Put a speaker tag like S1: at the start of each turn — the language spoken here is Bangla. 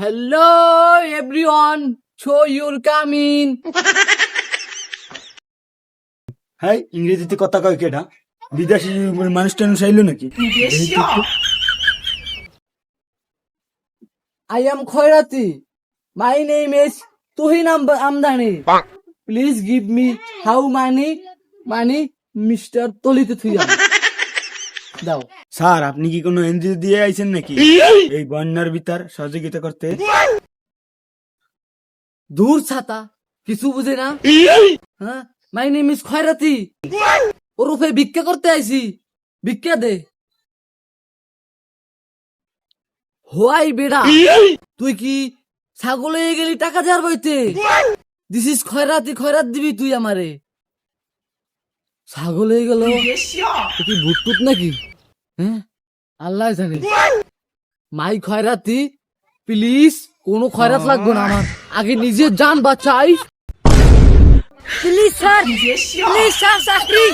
S1: Hello everyone, show your coming.
S2: Hi ইংরেজিতে কথা কয় কেডা বিদেশি মানুষ টানুষ আইলো নাকি
S1: I am Khairati. My name is Tuhin Amdani. Please give me how money, Mr. Tolite Thuya. দাও।
S2: স্যার আপনি কি কোনো এনজিও দিয়ে আইছেন নাকি এই বন্যার ভিতর সহযোগিতা করতে
S1: দূর ছাতা কিছু বুঝে না হ্যাঁ মাই নেম ইজ খয়রাতি ওরফে ভিক্ষা করতে আইছি ভিক্ষা দে হোয়াই বেড়া তুই কি ছাগল হয়ে গেলি টাকা দেওয়ার বইতে দিস ইজ খয়রাতি খয়রাত দিবি তুই আমারে ছাগল হয়ে গেল তুই ভুটটুত নাকি হ্যাঁ আল্লাহ জানে মাই খয়রাতি প্লিজ কোনো খয়রাত লাগবে না আমার আগে নিজের জান বাঁচাই প্লিজ স্যার চাকরি